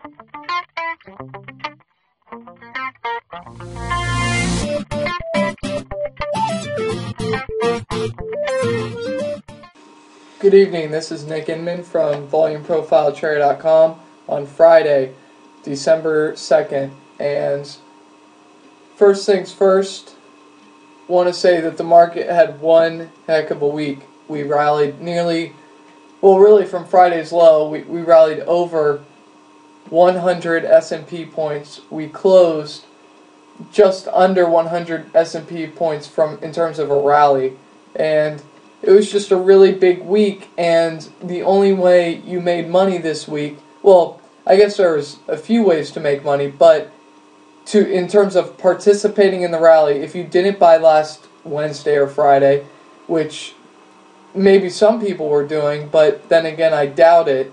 Good evening, this is Nick Inman from VolumeProfileTrader.com on Friday, December 2nd. And first things first, want to say that the market had one heck of a week. We rallied really from Friday's low, we rallied over 100 S&P points. We closed just under 100 S&P points in terms of a rally. And it was just a really big week, and the only way you made money this week, well, I guess there was a few ways to make money, but in terms of participating in the rally, if you didn't buy last Wednesday or Friday, which maybe some people were doing, but then again I doubt it,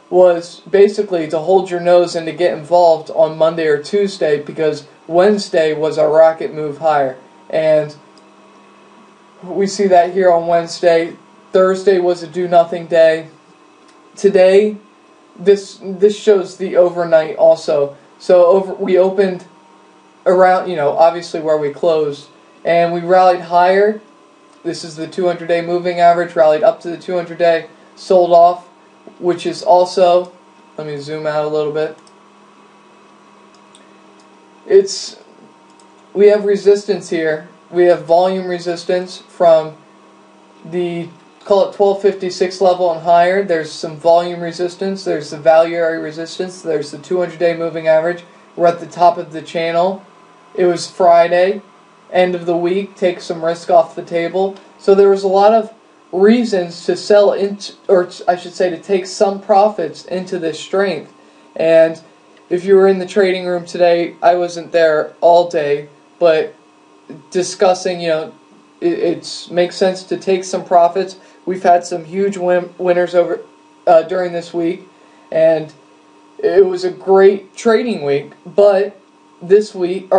was basically to hold your nose and to get involved on Monday or Tuesday, because Wednesday was a rocket move higher. And we see that here on Wednesday. Thursday was a do-nothing day. Today, this shows the overnight also. So we opened around, obviously where we closed, and we rallied higher. This is the 200-day moving average, rallied up to the 200-day, sold off, which is also, let me zoom out a little bit. We have resistance here. We have volume resistance from the, call it 1256 level and higher. There's some volume resistance. There's the value area resistance. There's the 200-day moving average. We're at the top of the channel. It was Friday, end of the week. Take some risk off the table. So there was a lot of reasons to sell into, or I should say to take some profits into this strength. And if you were in the trading room today, I wasn't there all day, but discussing, it makes sense to take some profits. We've had some huge winners over during this week, and it was a great trading week. But next week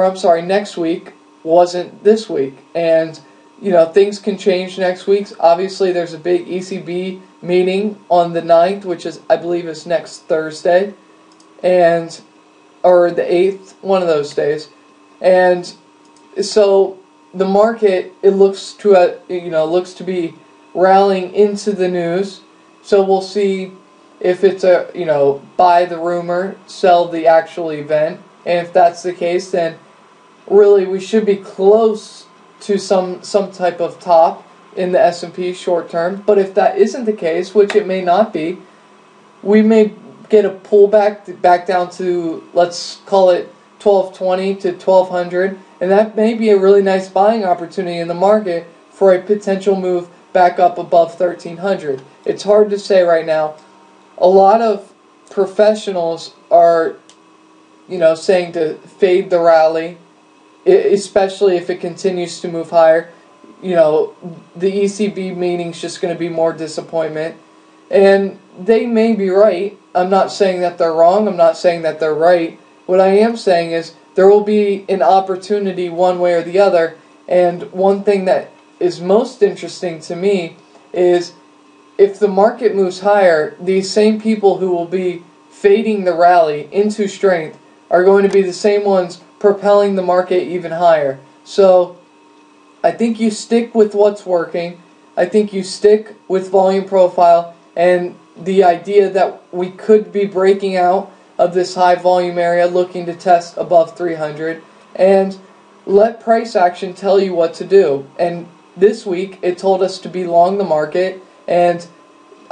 wasn't this week, and things can change next week. Obviously, there's a big ECB meeting on the 9th, which is, I believe, is next Thursday, or the 8th, one of those days, and so the market, it looks to be rallying into the news. So we'll see if it's buy the rumor, sell the actual event. And if that's the case, then really we should be close to some type of top in the S&P short term. But if that isn't the case, which it may not be, we may get a pullback back down to, let's call it 1220 to 1200, and that may be a really nice buying opportunity in the market for a potential move back up above 1300. It's hard to say right now. A lot of professionals are, saying to fade the rally, especially if it continues to move higher. The ECB meeting's just going to be more disappointment, and they may be right. I'm not saying that they're wrong. I'm not saying that they're right. What I am saying is there will be an opportunity one way or the other, and one thing that is most interesting to me is if the market moves higher, these same people who will be fading the rally into strength are going to be the same ones propelling the market even higher. So I think you stick with what's working. I think you stick with volume profile and the idea that we could be breaking out of this high volume area, looking to test above 300, and let price action tell you what to do. And this week it told us to be long the market, and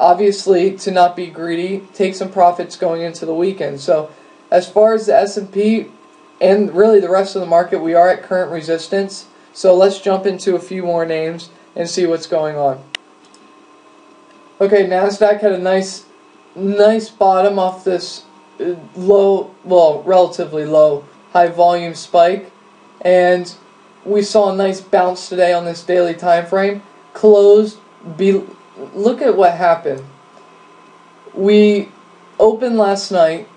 obviously to not be greedy, take some profits going into the weekend. So as far as the S&P and really the rest of the market, we are at current resistance. So let's jump into a few more names and see what's going on. Okay, NASDAQ had a nice bottom off this relatively low, high volume spike, and we saw a nice bounce today on this daily time frame. Look at what happened. We opened last night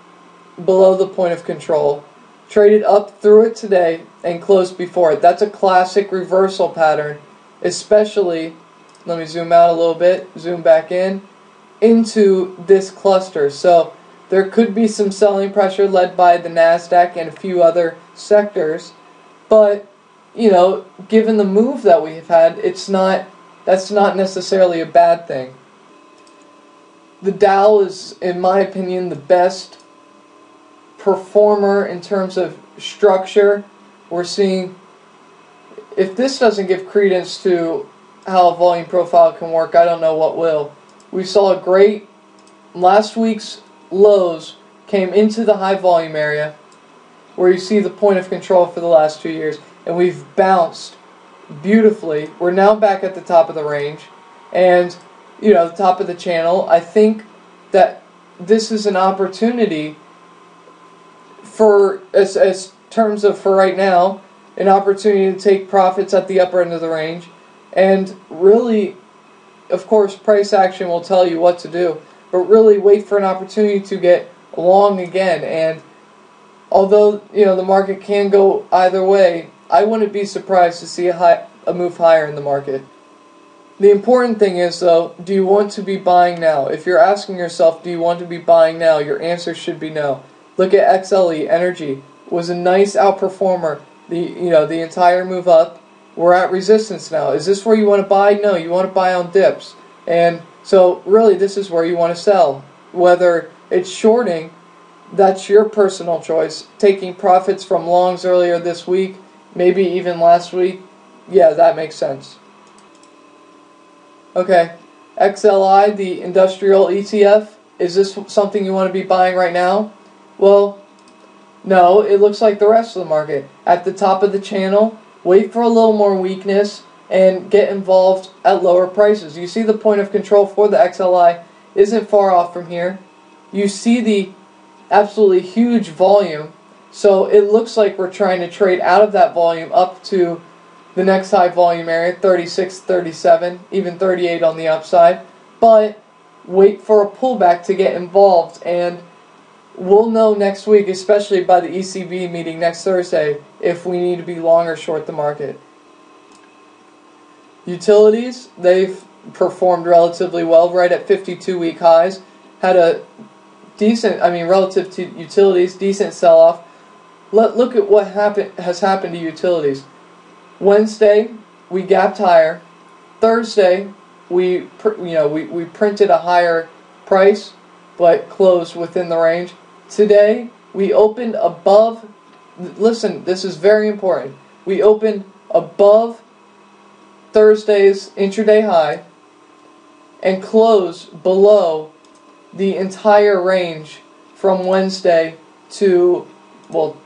below the point of control, traded up through it today, and closed before it. That's a classic reversal pattern, especially, let me zoom out a little bit, zoom back in, into this cluster. So There could be some selling pressure led by the NASDAQ and a few other sectors, but given the move that we've had, that's not necessarily a bad thing. The Dow is, in my opinion, the best performer in terms of structure. We're seeing, if this doesn't give credence to how a volume profile can work, I don't know what will. We saw a great, last week's lows came into the high volume area where you see the point of control for the last 2 years, and we've bounced beautifully. We're now back at the top of the range and the top of the channel. I think that this is an opportunity for, as terms of for right now, an opportunity to take profits at the upper end of the range. And really, of course, price action will tell you what to do, but really wait for an opportunity to get long again. And although the market can go either way, I wouldn't be surprised to see a move higher in the market. The important thing is, though, do you want to be buying now? If you're asking yourself, do you want to be buying now, your answer should be no. Look at XLE Energy. Was a nice outperformer the entire move up. We're at resistance now. Is this where you want to buy? No, you want to buy on dips. And so really this is where you want to sell. Whether it's shorting, that's your personal choice. Taking profits from longs earlier this week, maybe even last week, yeah, that makes sense. Okay, XLI, the industrial ETF, is this something you want to be buying right now? Well, no, it looks like the rest of the market. At the top of the channel, wait for a little more weakness and get involved at lower prices. You see the point of control for the XLI isn't far off from here. You see the absolutely huge volume, so it looks like we're trying to trade out of that volume up to the next high volume area, 36, 37, even 38 on the upside. But wait for a pullback to get involved, and we'll know next week, especially by the ECB meeting next Thursday, if we need to be long or short the market. Utilities, they've performed relatively well, right at 52-week highs. Had a decent, relative to utilities, decent sell-off. Look at what has happened to utilities. Wednesday, we gapped higher. Thursday, we printed a higher price, but closed within the range. Today, we opened above, listen, this is very important, we opened above Thursday's intraday high and closed below the entire range from Wednesday to, well,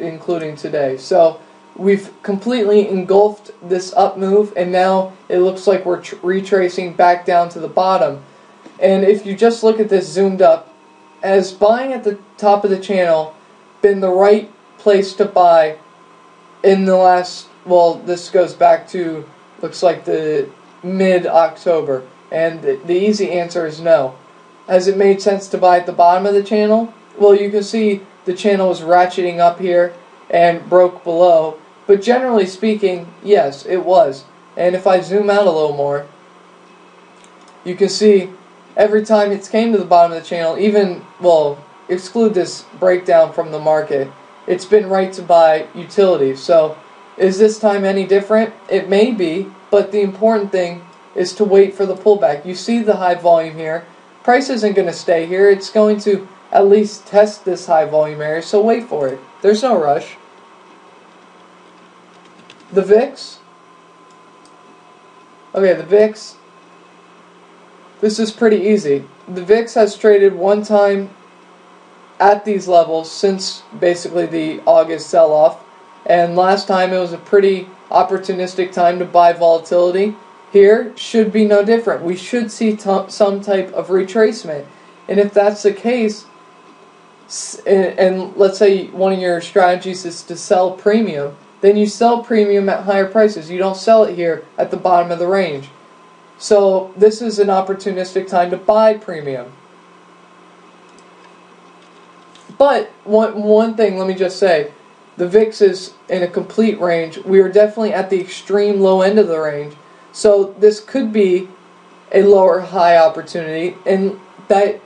including today. So we've completely engulfed this up move, and now it looks like we're retracing back down to the bottom. And if you just look at this zoomed up, has buying at the top of the channel been the right place to buy in the last, well, this goes back to, looks like the mid-October, and the easy answer is no. Has it made sense to buy at the bottom of the channel? Well, you can see the channel is ratcheting up here and broke below, but generally speaking, yes, it was. And if I zoom out a little more, you can see every time it's came to the bottom of the channel, even, well, exclude this breakdown from the market, it's been right to buy utilities. So is this time any different? It may be, but the important thing is to wait for the pullback. You see the high volume here. Price isn't going to stay here. It's going to at least test this high volume area, so wait for it. There's no rush. The VIX. Okay, the VIX. This is pretty easy. The VIX has traded one time at these levels since basically the August sell-off, and last time it was a pretty opportunistic time to buy volatility. Here should be no different. We should see some type of retracement, and if that's the case, and let's say one of your strategies is to sell premium, then you sell premium at higher prices. You don't sell it here at the bottom of the range. So this is an opportunistic time to buy premium. But one thing, let me just say, the VIX is in a complete range. We are definitely at the extreme low end of the range. So this could be a lower high opportunity, and that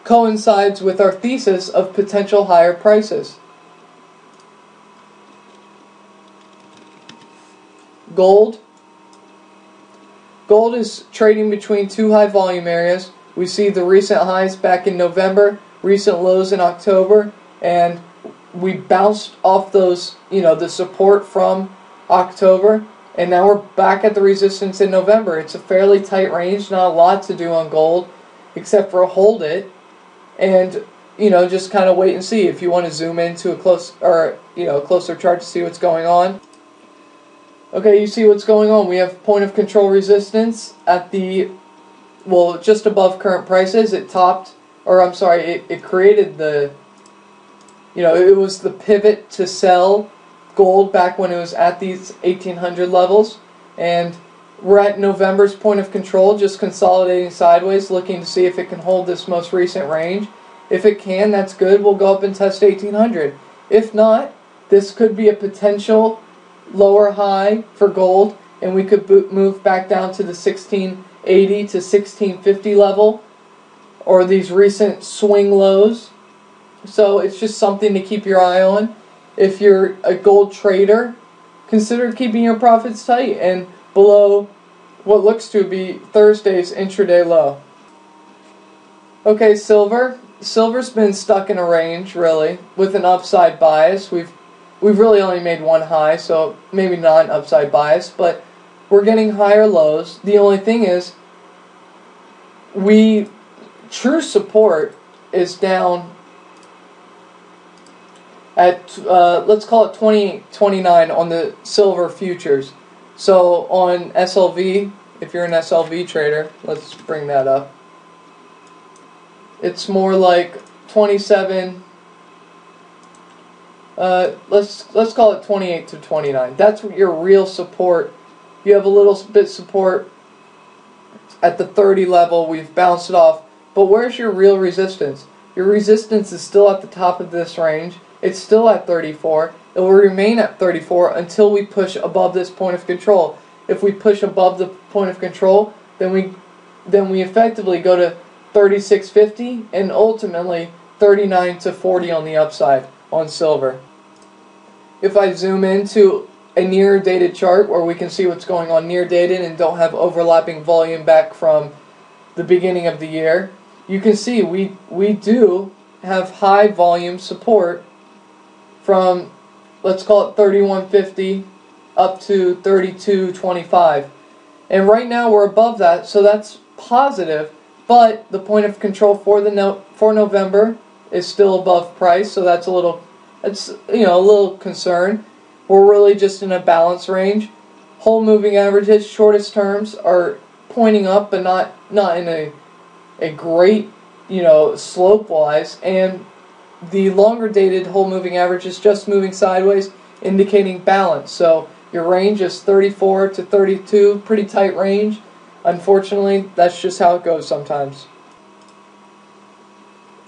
coincides with our thesis of potential higher prices. Gold. Gold is trading between two high volume areas. We see the recent highs back in November, recent lows in October, and we bounced off those, the support from October, and now we're back at the resistance in November. It's a fairly tight range, not a lot to do on gold, except for hold it, and just kind of wait and see. If you want to zoom into a closer chart to see what's going on. Okay, you see what's going on. We have point of control resistance at just above current prices. It topped, it created the, it was the pivot to sell gold back when it was at these 1800 levels. And we're at November's point of control, just consolidating sideways, looking to see if it can hold this most recent range. If it can, that's good. We'll go up and test 1800. If not, this could be a potential lower high for gold, and we could move back down to the 1680 to 1650 level, or these recent swing lows. So it's just something to keep your eye on. If you're a gold trader, consider keeping your profits tight and below what looks to be Thursday's intraday low. Okay, silver. Silver's been stuck in a range, really, with an upside bias. We've really only made one high, so maybe not an upside bias, but we're getting higher lows. The only thing is, true support is down at, let's call it 28.29 on the silver futures. So on SLV, if you're an SLV trader, let's bring that up. It's more like 27. Let's call it 28 to 29. That's your real support. You have a little bit support at the 30 level. We've bounced it off. But where's your real resistance? Your resistance is still at the top of this range. It's still at 34. It will remain at 34 until we push above this point of control. If we push above the point of control, then we effectively go to 36.50 and ultimately 39 to 40 on the upside on silver. If I zoom into a near dated chart where we can see what's going on near dated and don't have overlapping volume back from the beginning of the year, you can see we do have high volume support from, let's call it 31.50 up to 32.25. And right now we're above that, so that's positive, but the point of control for November is still above price, so that's a little concern. We're really just in a balance range. Whole moving averages, shortest terms, are pointing up, but not in a great, slope wise. And the longer dated whole moving average is just moving sideways, indicating balance. So your range is 34 to 32, pretty tight range. Unfortunately, that's just how it goes sometimes.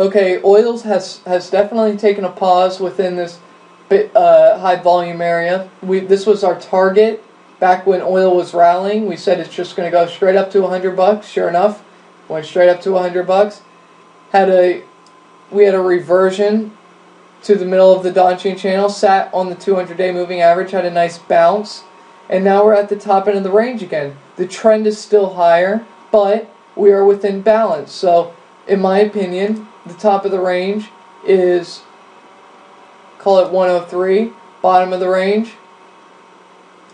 Okay, oils has definitely taken a pause within this high volume area. This was our target back when oil was rallying. We said it's just going to go straight up to $100. Sure enough, went straight up to $100. We had a reversion to the middle of the Donchian channel, sat on the 200-day moving average, had a nice bounce, and now we're at the top end of the range again. The trend is still higher, but we are within balance. So, in my opinion, the top of the range is, call it 103, bottom of the range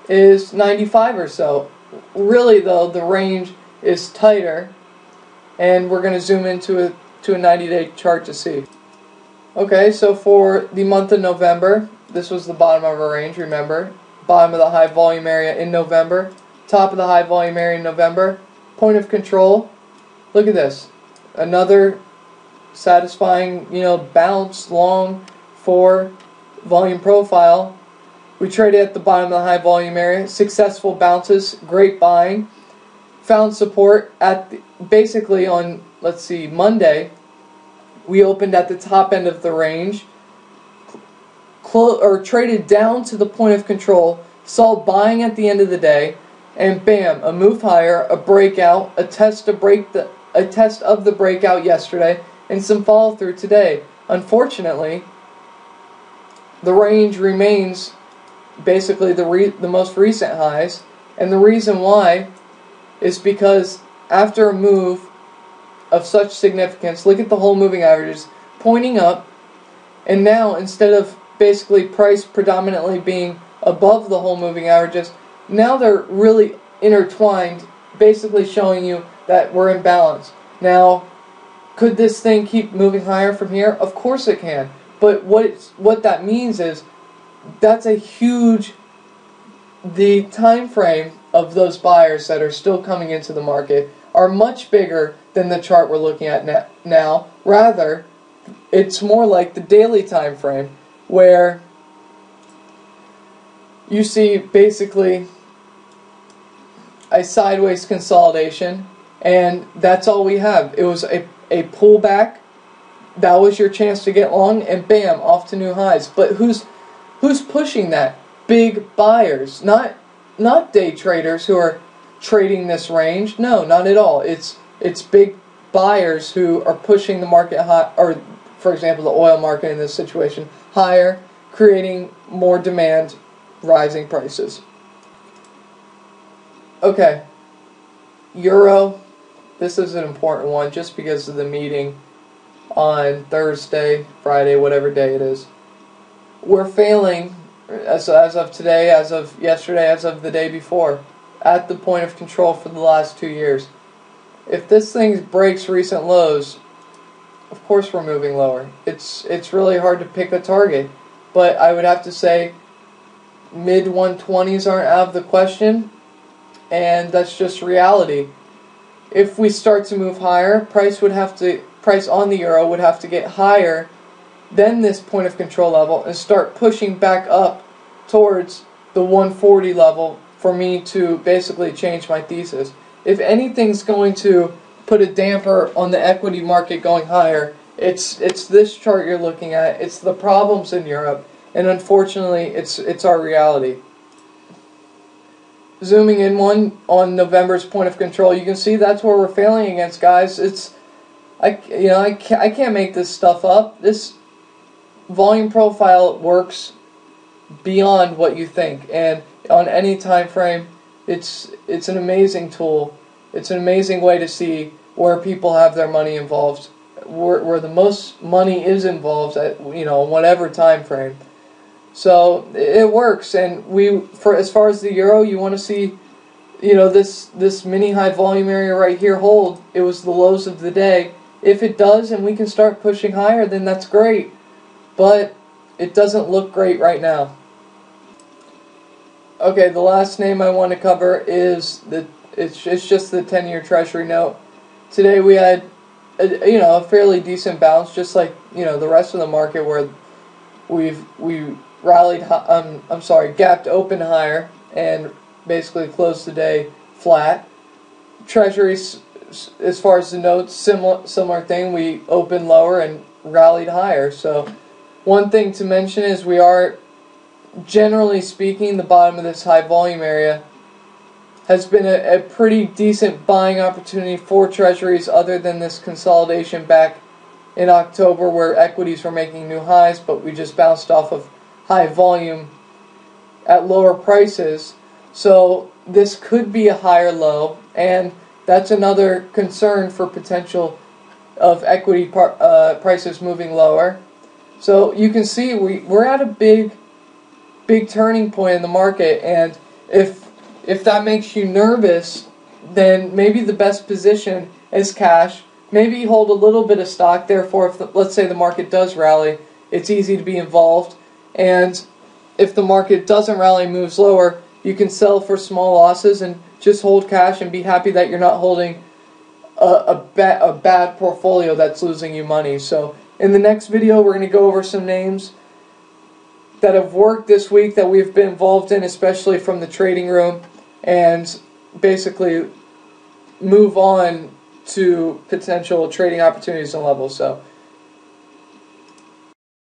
is 95 or so. Really though, the range is tighter, and we're going to zoom into a 90-day chart to see. Okay, so for the month of November, this was the bottom of our range, remember. Bottom of the high volume area in November, top of the high volume area in November. Point of control, look at this. Another satisfying, bounce long for volume profile. We traded at the bottom of the high volume area. Successful bounces, great buying. Found support at basically on, let's see, Monday. We opened at the top end of the range, traded down to the point of control, saw buying at the end of the day, and bam, a move higher, a breakout, a test of the breakout yesterday, and some follow through today. Unfortunately, the range remains basically the most recent highs, and the reason why is because after a move of such significance, look at the whole moving averages pointing up, and now instead of basically price predominantly being above the whole moving averages, now they're really intertwined, basically showing you that we're in balance. Now, could this thing keep moving higher from here? Of course it can. But what that means is that's a huge, the time frame of those buyers that are still coming into the market are much bigger than the chart we're looking at now. Rather, it's more like the daily time frame where you see basically a sideways consolidation, and that's all we have. It was a pullback. That was your chance to get long, and bam, off to new highs. But who's pushing that? Big buyers, not day traders who are trading this range. No, not at all. It's big buyers who are pushing the market high, or for example, the oil market in this situation higher, creating more demand, rising prices. Okay, Euro. This is an important one just because of the meeting on Thursday, Friday, whatever day it is. We're failing as of today, as of yesterday, as of the day before, at the point of control for the last 2 years. If this thing breaks recent lows, of course we're moving lower. It's really hard to pick a target, but I would have to say mid 120s aren't out of the question, and that's just reality. If we start to move higher, price on the euro would have to get higher than this point of control level and start pushing back up towards the 140 level for me to basically change my thesis. If anything's going to put a damper on the equity market going higher, it's this chart you're looking at. It's the problems in Europe, and unfortunately it's our reality. Zooming in on November's point of control, you can see that's where we're failing against, guys. I can't make this stuff up. This volume profile works beyond what you think, and on any time frame, it's an amazing tool. It's an amazing way to see where people have their money involved, where the most money is involved at whatever time frame. So it works, and as far as the euro, you want to see, this mini high volume area right here hold. It was the lows of the day. If it does, and we can start pushing higher, then that's great. But it doesn't look great right now. Okay, the last name I want to cover is it's just the 10-year Treasury note. Today we had a fairly decent bounce, just like the rest of the market, where we rallied, gapped open higher and basically closed the day flat. Treasuries, as far as the notes, similar thing. We opened lower and rallied higher. So one thing to mention is we are, generally speaking, the bottom of this high volume area has been a pretty decent buying opportunity for Treasuries, other than this consolidation back in October where equities were making new highs, but we just bounced off of high volume at lower prices. So this could be a higher low, and that's another concern for potential of equity prices moving lower. So you can see we're at a big turning point in the market, and if that makes you nervous, then maybe the best position is cash. Maybe hold a little bit of stock. Therefore, let's say the market does rally, it's easy to be involved. And if the market doesn't rally, moves lower, you can sell for small losses and just hold cash and be happy that you're not holding a bad portfolio that's losing you money. So in the next video, we're going to go over some names that have worked this week that we've been involved in, especially from the trading room, and basically move on to potential trading opportunities and levels. So